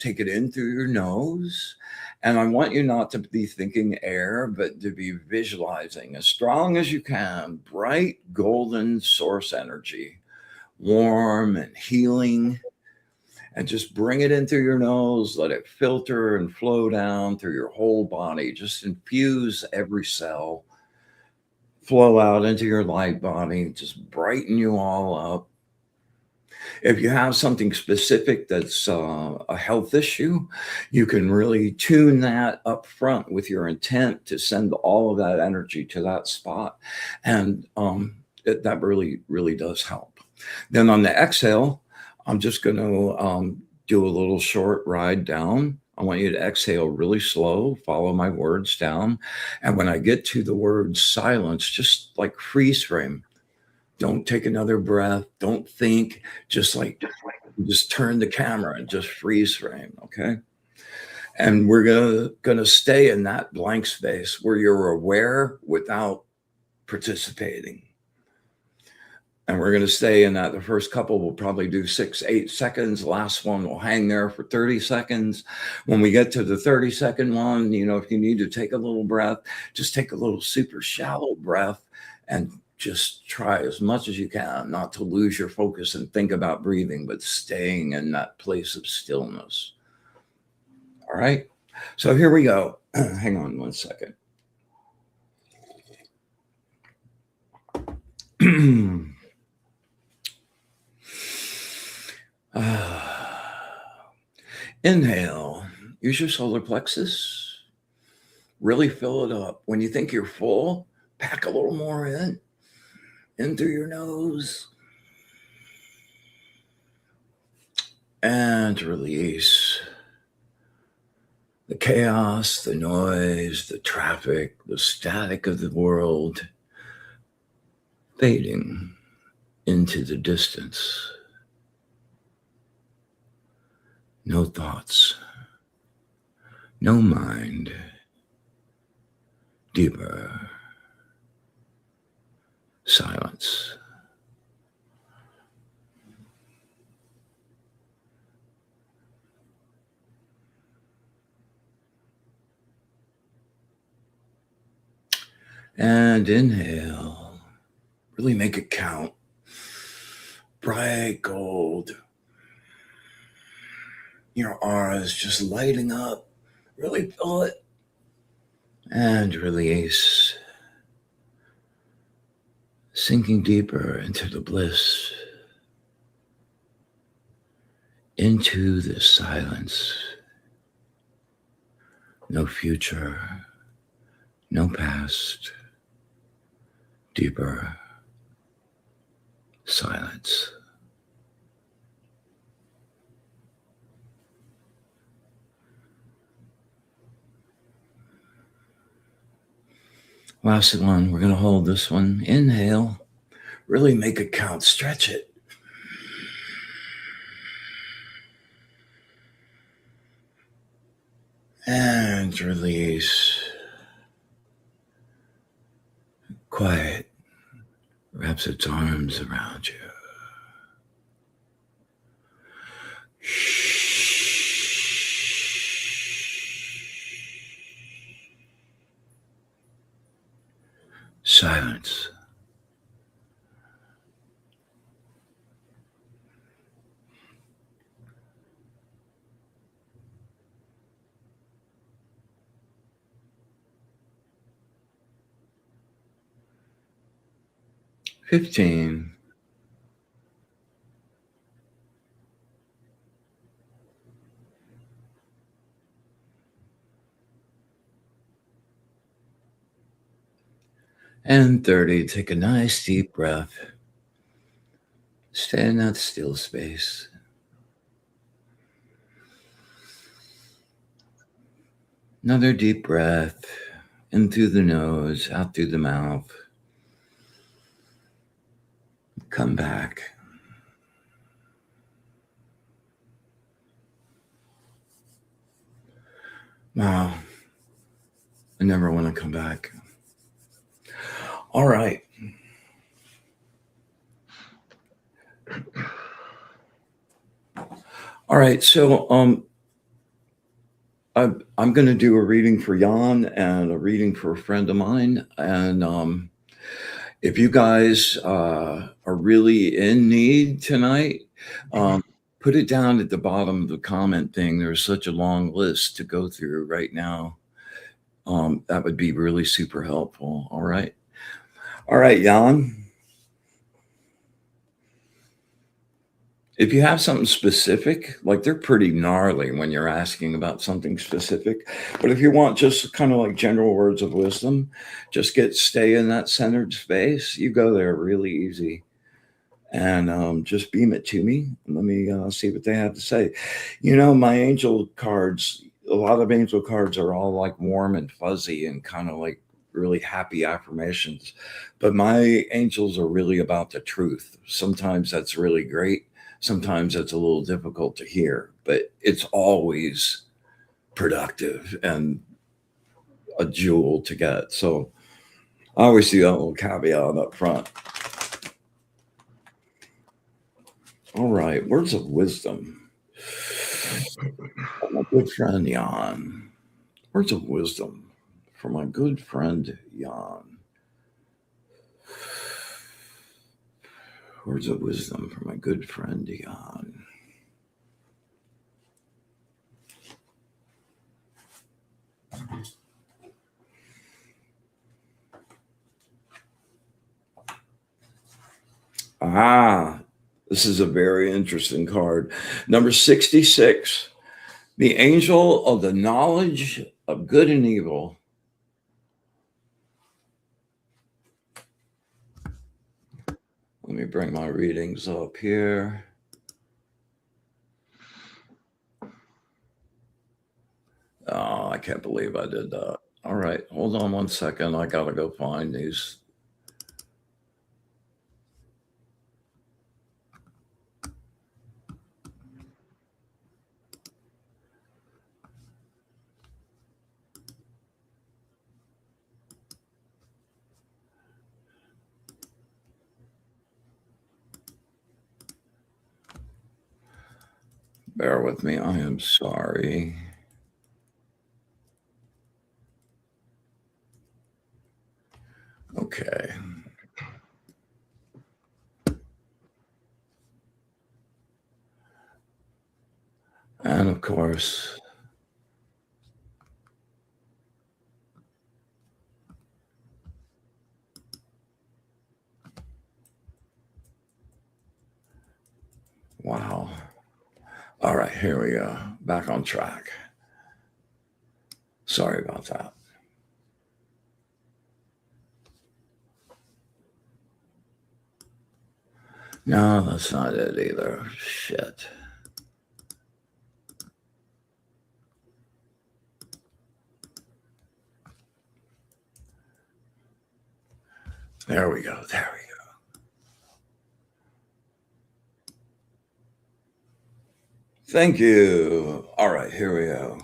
Speaker 1: take it in through your nose. And I want you not to be thinking air, but to be visualizing as strong as you can, bright golden source energy, warm and healing. And just bring it in through your nose, let it filter and flow down through your whole body. Just infuse every cell, flow out into your light body, just brighten you all up. If you have something specific that's a health issue, you can really tune that up front with your intent to send all of that energy to that spot. And that really, really does help. Then on the exhale, I'm just going to do a little short ride down. I want you to exhale really slow, follow my words down. And when I get to the word silence, just like freeze frame. Don't take another breath. Don't think. Just turn the camera and just freeze frame. Okay. And we're gonna stay in that blank space where you're aware without participating. And we're going to stay in that. The first couple will probably do 6-8 seconds. The last one will hang there for 30 seconds. When we get to the 30-second one, if you need to take a little breath, just take a little super shallow breath and just try as much as you can not to lose your focus and think about breathing, but staying in that place of stillness. All right. So here we go. Hang on one second. Inhale, use your solar plexus, really fill it up. When you think you're full, pack a little more in through your nose, and release the chaos, the noise, the traffic, the static of the world, fading into the distance. No thoughts, no mind, deeper silence. And inhale, really make it count. Bright gold. Your aura is just lighting up. Really fill it. And release. Sinking deeper into the bliss. Into the silence. No future. No past. Deeper silence. Last one, we're going to hold this one. Inhale, really make it count, stretch it. And release. Quiet wraps its arms around you. Silence. 15. And 30. Take a nice deep breath. Stay in that still space. Another deep breath in through the nose, out through the mouth. Come back. Wow. I never want to come back. All right. All right. So I'm going to do a reading for Jan and a reading for a friend of mine. And if you guys are really in need tonight, put it down at the bottom of the comment thing. There's such a long list to go through right now. That would be really super helpful. All right. All right, Jan. If you have something specific, like they're pretty gnarly when you're asking about something specific. But if you want just kind of like general words of wisdom, just stay in that centered space. You go there really easy. And just beam it to me. And let me see what they have to say. You know, my angel cards, a lot of angel cards are all like warm and fuzzy and kind of like really happy affirmations. But my angels are really about the truth. Sometimes that's really great. Sometimes it's a little difficult to hear, but it's always productive and a jewel to get. So I always do that little caveat up front. All right, words of wisdom. My good friend Jan. Words of wisdom for my good friend Jan. Words of wisdom for my good friend Jan. This is a very interesting card. Number 66, the angel of the knowledge of good and evil. Let me bring my readings up here. Oh, I can't believe I did that. All right, hold on one second. I gotta go find these. Bear with me. I am sorry. Okay. And of course, wow. All right, here we go. Back on track. Sorry about that. No, that's not it either. Shit. There we go. There we go. Thank you. All right, here we go.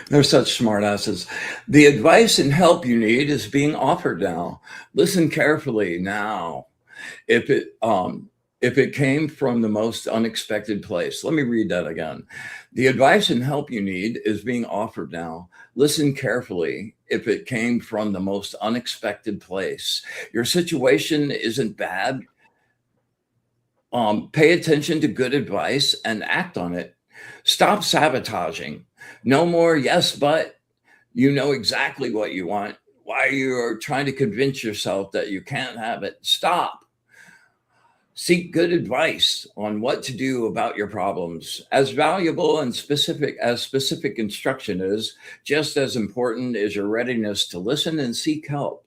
Speaker 1: They're such smartasses. The advice and help you need is being offered now. Listen carefully now. If it came from the most unexpected place. Let me read that again. The advice and help you need is being offered now. Listen carefully. If it came from the most unexpected place. Your situation isn't bad. Pay attention to good advice and act on it. Stop sabotaging. No more yes, but you know exactly what you want. Why you're trying to convince yourself that you can't have it. Stop. Seek good advice on what to do about your problems. As valuable and specific as specific instruction is, just as important is your readiness to listen and seek help.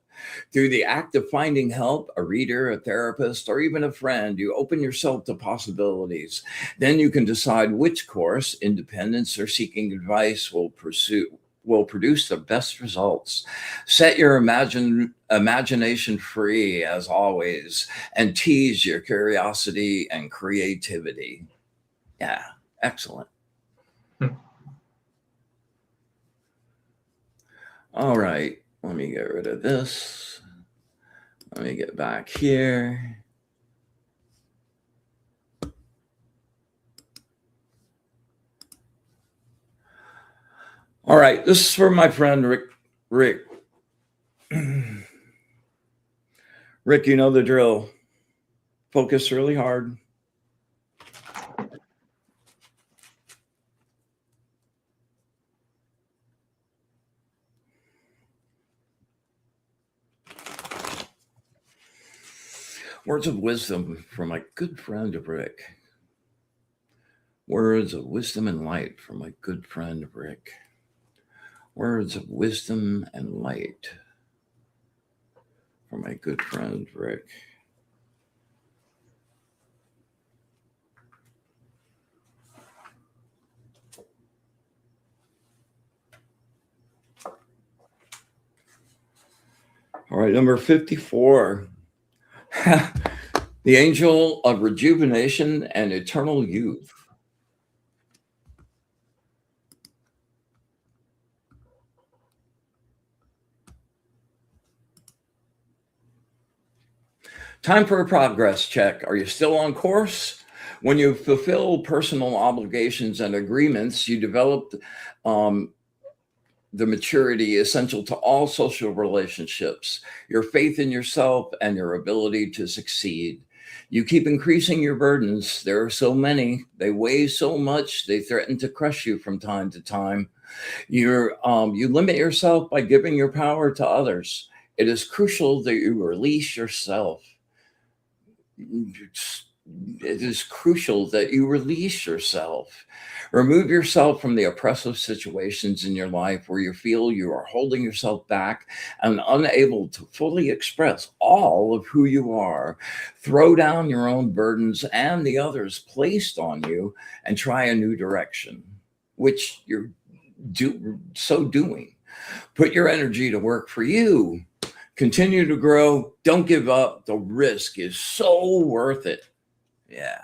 Speaker 1: Through the act of finding help, a reader, a therapist, or even a friend, you open yourself to possibilities. Then you can decide which course, independence or seeking advice, will produce the best results. Set your imagination free as always, and tease your curiosity and creativity. Yeah, excellent. All right, let me get rid of this. Let me get back here. All right, this is for my friend Rick. Rick, you know the drill. Focus really hard. Words of wisdom from my good friend Rick. Words of wisdom and light from my good friend Rick. Words of wisdom and light from my good friend Rick. All right, number 54. The angel of rejuvenation and eternal youth. Time for a progress check. Are you still on course? When you fulfill personal obligations and agreements, you develop the maturity essential to all social relationships, your faith in yourself, and your ability to succeed. You keep increasing your burdens. There are so many. They weigh so much. They threaten to crush you from time to time. You limit yourself by giving your power to others. It is crucial that you release yourself. It is crucial that you release yourself. Remove yourself from the oppressive situations in your life where you feel you are holding yourself back and unable to fully express all of who you are. Throw down your own burdens and the others placed on you and try a new direction, which you're doing. Put your energy to work for you. Continue to grow. Don't give up. The risk is so worth it. Yeah.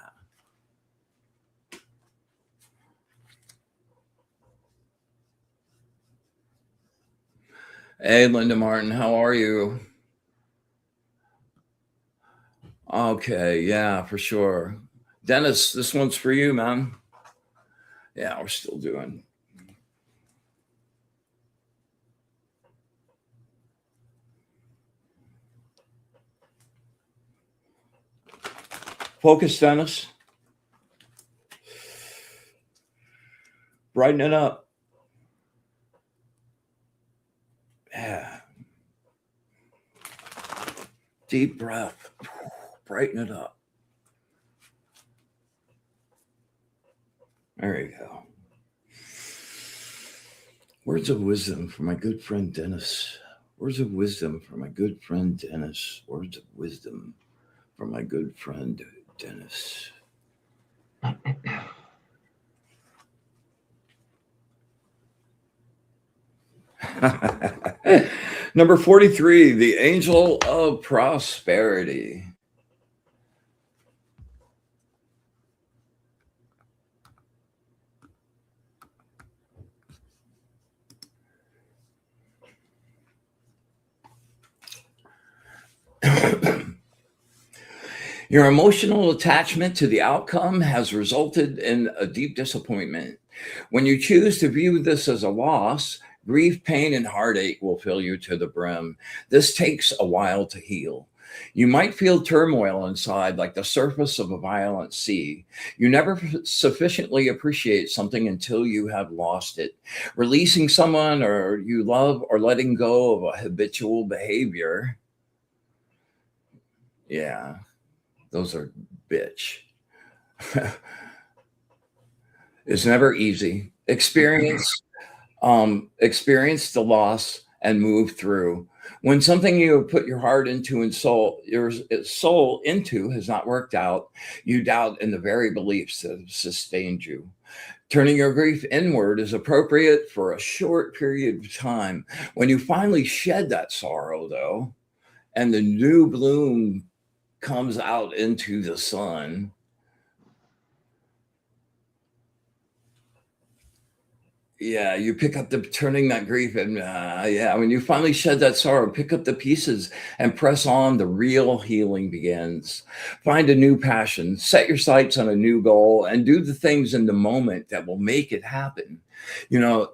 Speaker 1: Hey, Linda Martin, how are you? Okay, yeah, for sure. Dennis, this one's for you, man. Yeah, we're still doing. Focus, Dennis. Brighten it up. Yeah. Deep breath. Brighten it up. There you go. Words of wisdom from my good friend Dennis. Words of wisdom from my good friend Dennis. Words of wisdom from my good friend Dennis. Number 43, the angel of prosperity. Your emotional attachment to the outcome has resulted in a deep disappointment. When you choose to view this as a loss, grief, pain, and heartache will fill you to the brim. This takes a while to heal. You might feel turmoil inside, like the surface of a violent sea. You never sufficiently appreciate something until you have lost it. Releasing someone or you love or letting go of a habitual behavior. Yeah, those are bitch. It's never easy. Experience the loss and move through. When something you have put your heart into and your soul into has not worked out, you doubt in the very beliefs that have sustained you. Turning your grief inward is appropriate for a short period of time. When you finally shed that sorrow, though, and the new bloom comes out into the sun, yeah, you pick up turning that grief, and when you finally shed that sorrow, pick up the pieces and press on, the real healing begins. Find a new passion, set your sights on a new goal, and do the things in the moment that will make it happen.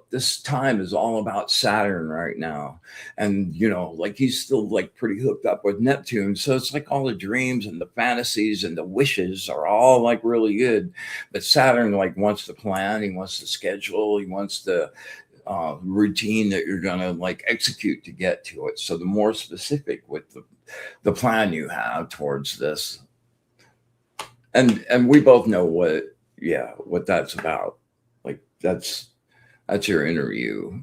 Speaker 1: This time is all about Saturn right now. And, like he's still like pretty hooked up with Neptune. So it's like all the dreams and the fantasies and the wishes are all like really good. But Saturn like wants to plan, he wants to schedule, he wants the routine that you're going to like execute to get to it. So the more specific with the plan you have towards this. And we both know what that's about. Like that's your interview.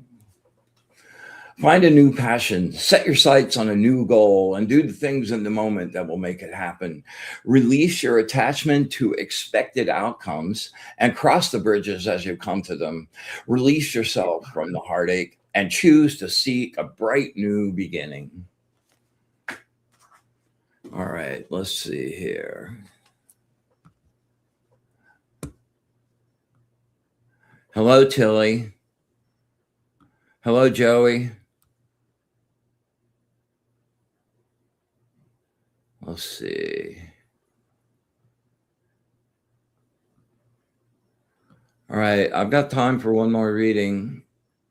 Speaker 1: Find a new passion, set your sights on a new goal, and do the things in the moment that will make it happen. Release your attachment to expected outcomes and cross the bridges as you come to them. Release yourself from the heartache and choose to seek a bright new beginning. All right, let's see here. Hello, Tilly. Hello, Joey. Let's see. All right, I've got time for one more reading.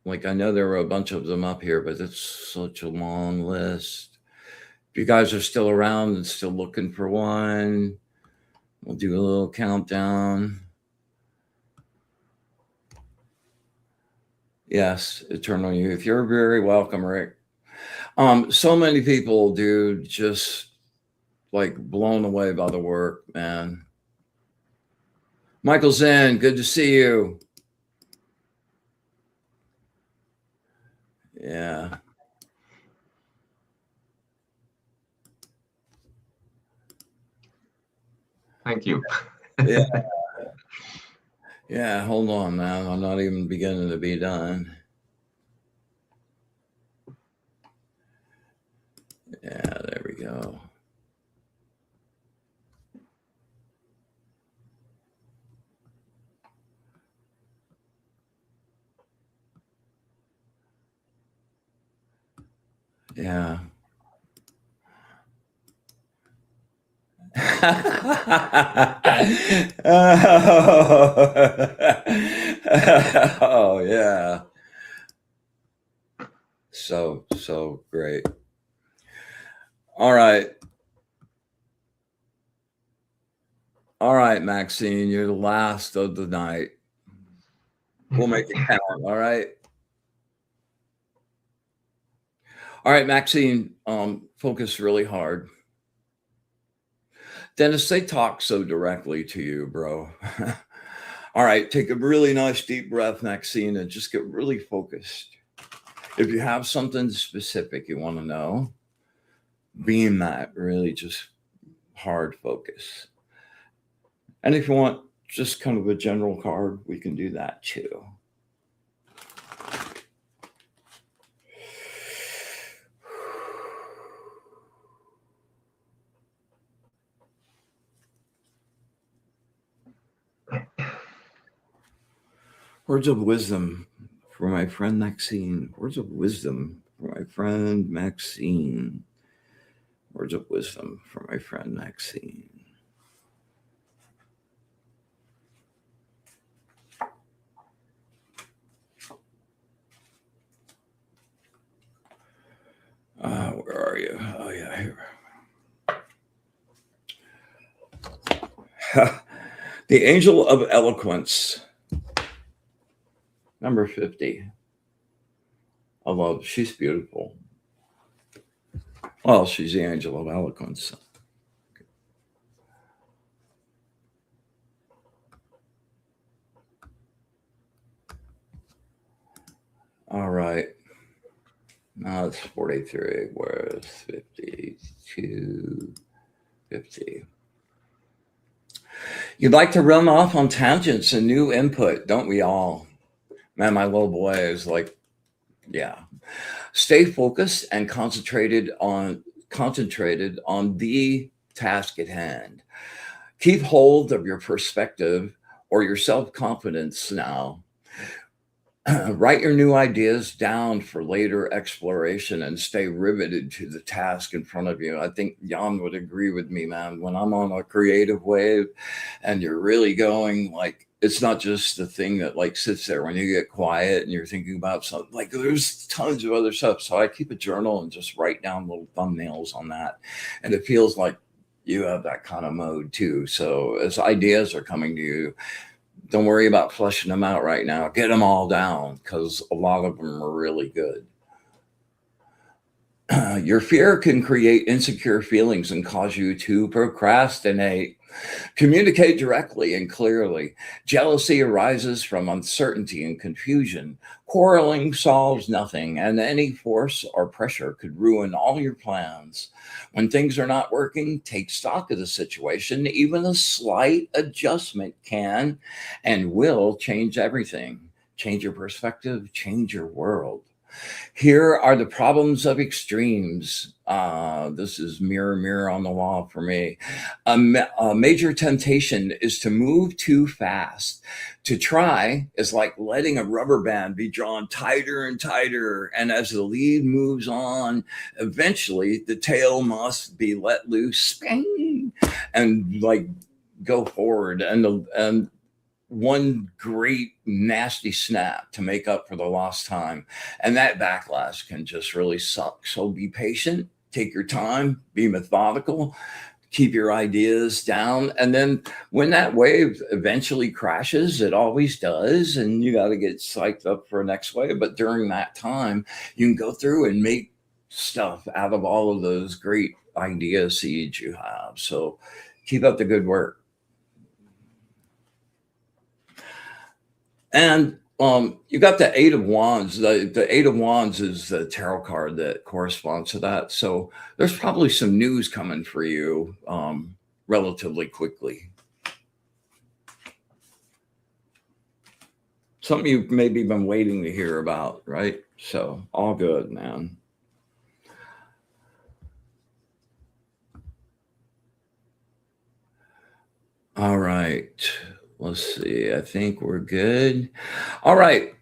Speaker 1: Like, I know there were a bunch of them up here, but it's such a long list. If you guys are still around and still looking for one, we'll do a little countdown. Yes, Eternal Youth. You're very welcome, Rick. So many people, dude, just like blown away by the work, man. Michael Zen, good to see you. Yeah.
Speaker 2: Thank you.
Speaker 1: Yeah. Yeah, hold on, man. I'm not even beginning to be done. Yeah, there we go. Yeah. Oh, yeah. So great. All right. All right, Maxine, you're the last of the night. We'll make it count. All right. All right, Maxine, focus really hard. Dennis, they talk so directly to you, bro. All right, take a really nice deep breath, Maxine, and just get really focused. If you have something specific you want to know, beam that really just hard focus. And if you want just kind of a general card, we can do that too. Words of wisdom for my friend Maxine. Words of wisdom for my friend Maxine. Words of wisdom for my friend Maxine. Where are you? Oh, yeah, here. The Angel of Eloquence, number 50. I love, she's beautiful. Well, she's the Angel of Eloquence. All right. Now it's 43. Where's 52? 50. You'd like to run off on tangents and new input, don't we all? Man, my little boy is like, yeah. Stay focused and concentrated on the task at hand. Keep hold of your perspective or your self-confidence now. Write your new ideas down for later exploration and stay riveted to the task in front of you. I think Jan would agree with me, man. When I'm on a creative wave and you're really going, like, it's not just the thing that like sits there when you get quiet and you're thinking about something. Like, there's tons of other stuff. So I keep a journal and just write down little thumbnails on that. And it feels like you have that kind of mode too. So as ideas are coming to you, don't worry about flushing them out right now. Get them all down, because a lot of them are really good. Your fear can create insecure feelings and cause you to procrastinate. Communicate directly and clearly. Jealousy arises from uncertainty and confusion. Quarreling solves nothing, and any force or pressure could ruin all your plans. When things are not working, take stock of the situation. Even a slight adjustment can and will change everything. Change your perspective, change your world. Here are the problems of extremes. This is mirror, mirror on the wall for me. A major temptation is to move too fast. To try is like letting a rubber band be drawn tighter and tighter. And as the lead moves on, eventually the tail must be let loose, bang, and like go forward. And one great nasty snap to make up for the lost time. And that backlash can just really suck. So be patient, take your time, be methodical, keep your ideas down. And then when that wave eventually crashes, it always does, and you got to get psyched up for the next wave. But during that time, you can go through and make stuff out of all of those great idea seeds you have. So keep up the good work. And you got the Eight of Wands. The Eight of Wands is the tarot card that corresponds to that. So there's probably some news coming for you relatively quickly. Something you've maybe been waiting to hear about, right? So all good, man. All right. Let's see. I think we're good. All right.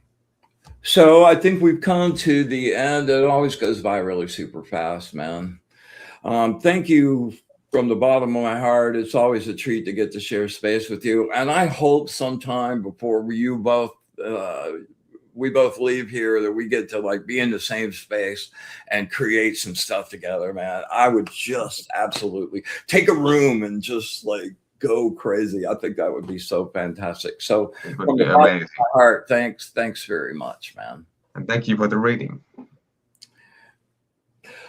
Speaker 1: So I think we've come to the end. It always goes by really super fast, man. Thank you from the bottom of my heart. It's always a treat to get to share space with you. And I hope sometime before we both leave here that we get to like be in the same space and create some stuff together, man. I would just absolutely take a room and just like go crazy. I think that would be so fantastic. So from the bottom of my heart, thanks very much, man.
Speaker 2: And thank you for the reading.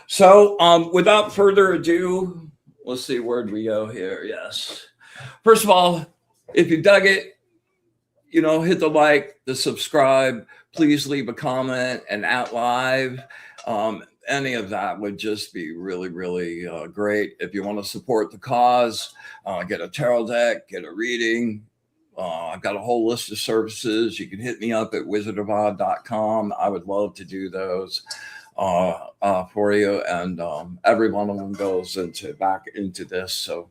Speaker 1: So without further ado, let's see, where'd we go here? Yes. First of all, if you dug it, hit the like, the subscribe, please leave a comment and at live. Any of that would just be really, really great. If you want to support the cause, get a tarot deck, get a reading. I've got a whole list of services. You can hit me up at wizardofod.com. I would love to do those for you. And every one of them goes back into this. So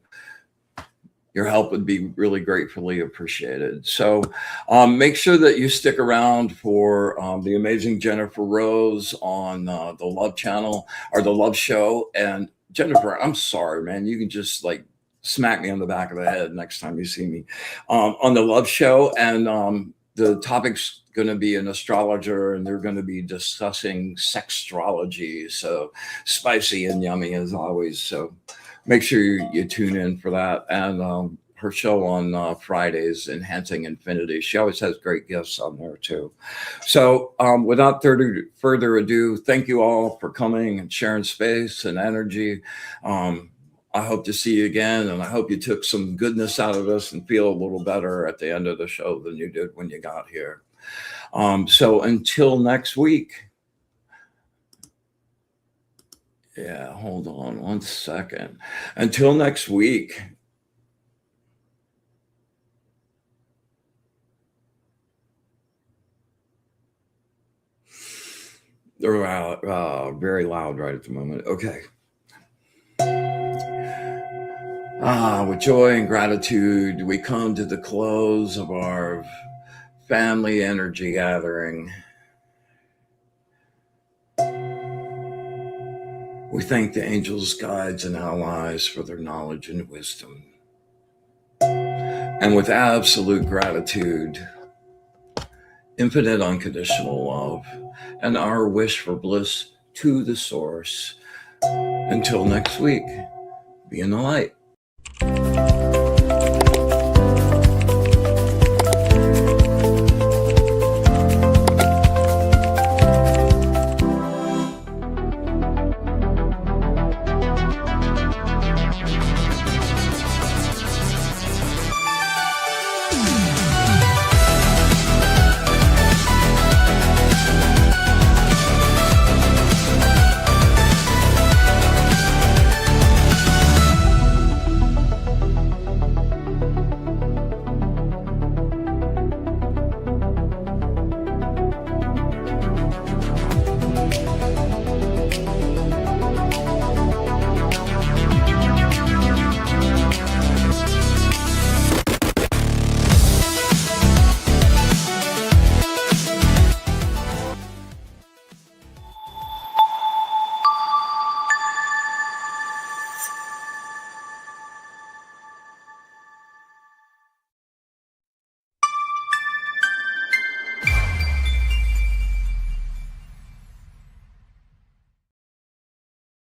Speaker 1: your help would be really gratefully appreciated. So make sure that you stick around for the amazing Jennifer Rose on the Love Channel or the Love Show. And Jennifer, I'm sorry, man. You can just like smack me on the back of the head next time you see me on the Love Show. And the topic's going to be an astrologer, and they're going to be discussing sextrology. So spicy and yummy as always. So make sure you tune in for that. And her show on Fridays, Enhancing Infinity. She always has great guests on there too. So without further ado, thank you all for coming and sharing space and energy. I hope to see you again, and I hope you took some goodness out of this and feel a little better at the end of the show than you did when you got here. So until next week. Yeah, hold on one second. Until next week. They're very loud right at the moment. Okay. With joy and gratitude, we come to the close of our family energy gathering. We thank the angels, guides, and allies for their knowledge and wisdom. And with absolute gratitude, infinite unconditional love, and our wish for bliss to the source. Until next week, be in the light.